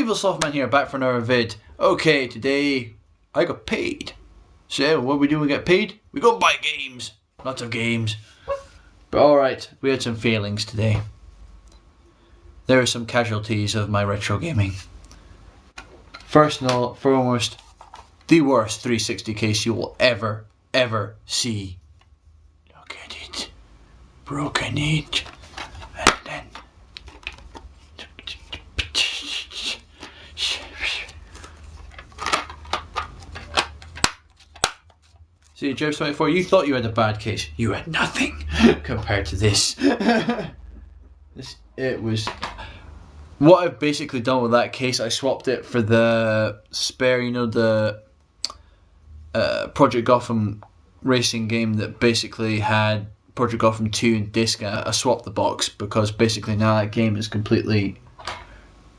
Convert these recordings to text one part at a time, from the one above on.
evilslothman here, back for another vid. Okay, today I got paid. So what we do when we get paid? We go buy games. Lots of games. But alright, we had some failings today. There are some casualties of my retro gaming. First and foremost, the worst 360 case you will ever see. Look at it. Broken it. And then see, Joe 24, you thought you had a bad case. You had nothing compared to this. It was... What I've basically done with that case, I swapped it for the spare, you know, the Project Gotham racing game that basically had Project Gotham 2 and disc. I swapped the box because basically now that game is completely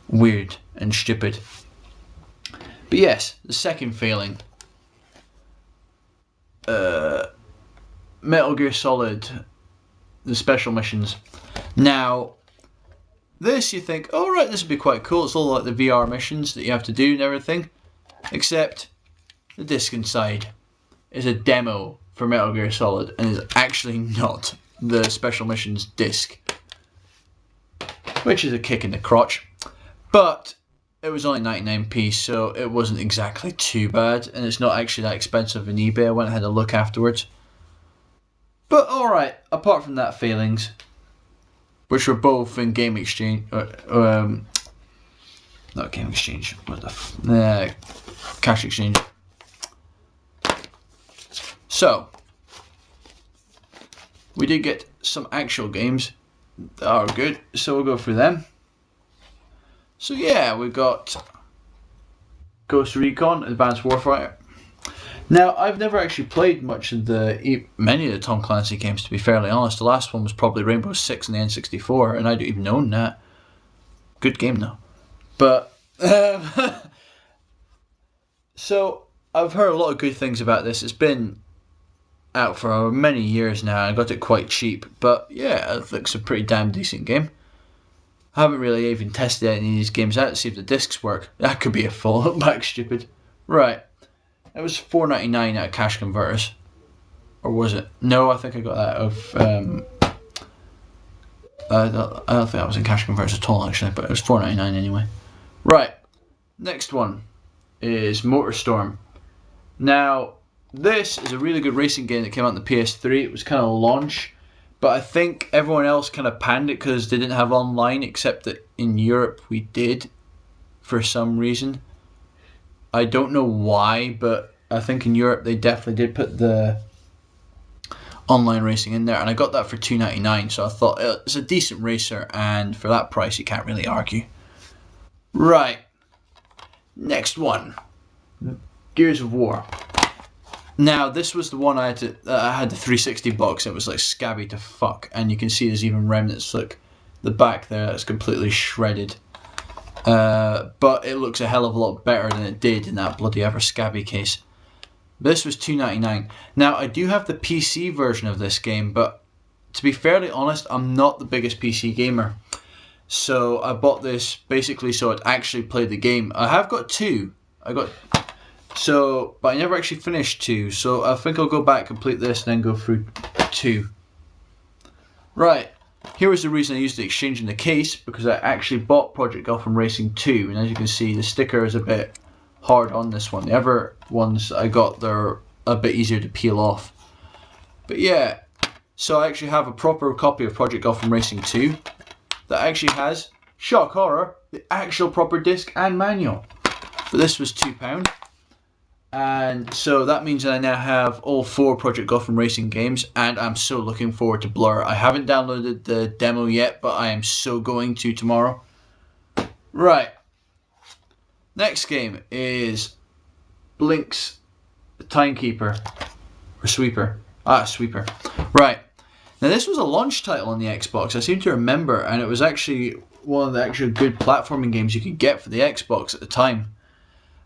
weird and stupid. But yes, the second failing. Metal Gear Solid, the special missions. Now, this you think, oh right, this would be quite cool. It's all like the VR missions that you have to do and everything. Except, the disc inside is a demo for Metal Gear Solid and is actually not the special missions disc. Which is a kick in the crotch. But it was only 99p, so it wasn't exactly too bad, and it's not actually that expensive on eBay. I went and had a look afterwards. But alright, apart from that failings, which were both in Game Exchange, not Game Exchange, what the Cash Exchange. So, we did get some actual games that are good, so we'll go through them. So yeah, we've got Ghost Recon Advanced Warfighter. Now, I've never actually played many of the Tom Clancy games, to be fairly honest. The last one was probably Rainbow Six on the N64, and I don't even own that. Good game though. But, so, I've heard a lot of good things about this. It's been out for many years now, and I got it quite cheap. But yeah, it looks a pretty damn decent game. I haven't really even tested any of these games out to see if the discs work. That could be a fallback, stupid. Right. It was $4.99 at Cash Converters. Or was it? No, I think I got that of... I don't think I was in Cash Converters at all, actually, but it was $4.99 anyway. Right. Next one is MotorStorm. Now, this is a really good racing game that came out on the PS3. It was kind of launch. But I think everyone else kind of panned it because they didn't have online, except that in Europe we did, for some reason. I don't know why, but I think in Europe they definitely did put the online racing in there, and I got that for $2.99, so I thought it's a decent racer, and for that price you can't really argue. Right, next one, Gears of War. Now, this was the one I had the 360 box. It was like scabby to fuck, and you can see there's even remnants. Look, the back there, that's completely shredded. But it looks a hell of a lot better than it did in that bloody ever scabby case. This was $2.99. Now, I do have the PC version of this game, but to be fairly honest, I'm not the biggest PC gamer. So I bought this basically so I'd actually play the game. I have got two. But I never actually finished 2, so I think I'll go back, complete this, and then go through 2. Right, here was the reason I used the exchange in the case, because I actually bought Project Gotham Racing 2, and as you can see, the sticker is a bit hard on this one. The other ones I got, they're a bit easier to peel off. But yeah, so I actually have a proper copy of Project Gotham Racing 2 that actually has, shock horror, the actual proper disc and manual. But this was £2. And so that means that I now have all 4 Project Gotham Racing games, and I'm so looking forward to Blur. I haven't downloaded the demo yet, but I am so going to tomorrow. Right. Next game is Blink's Timekeeper. Or Sweeper. Sweeper. Right. Now this was a launch title on the Xbox, I seem to remember, and it was actually one of the actual good platforming games you could get for the Xbox at the time.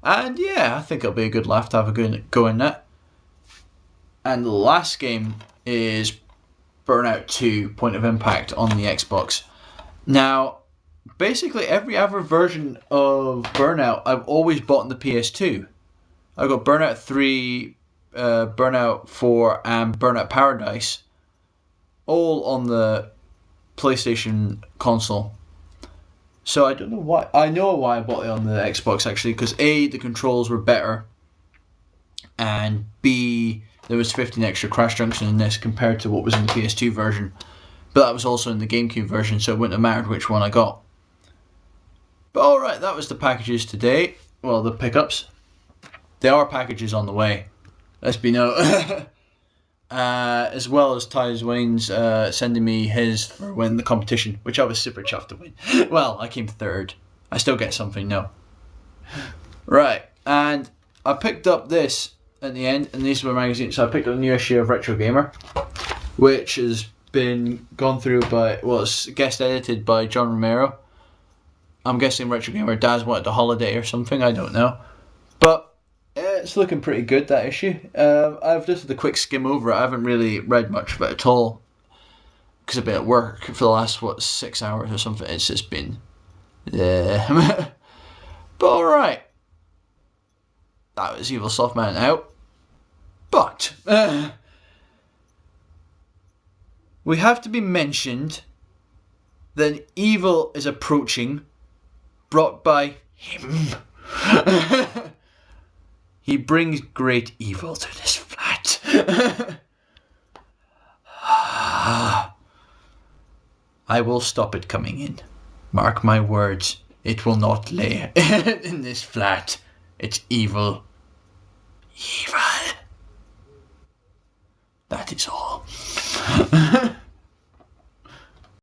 And yeah, I think it'll be a good laugh to have a go in that. And the last game is Burnout 2 Point of Impact on the Xbox. Now, basically every other version of Burnout I've always bought on the PS2. I got Burnout 3, Burnout 4, and Burnout Paradise, all on the PlayStation console. So I don't know why. I know why I bought it on the Xbox actually, because A, the controls were better, and B, there was 15 extra crash junctions in this compared to what was in the PS2 version. But that was also in the GameCube version, so it wouldn't have mattered which one I got. But alright, that was the packages today. Well, the pickups. There are packages on the way. Let's be known. As well as Ty's Wayne's sending me his for winning the competition, which I was super chuffed to win. Well, I came third. I still get something, no. Right, and I picked up this at the end, and these were magazines. So I picked up a new issue of Retro Gamer, which has been gone through by, well, it's guest edited by John Romero. I'm guessing Retro Gamer Daz wanted a holiday or something, I don't know. But it's looking pretty good, that issue. I've just had a quick skim over it. I haven't really read much of it at all, because I've been at work for the last, 6 hours or something. It's just been... But alright. That was evilslothman out. But... we have to be mentioned that an evil is approaching, brought by him. He brings great evil to this flat. I will stop it coming in. Mark my words, it will not lay in this flat. It's evil. Evil. That is all.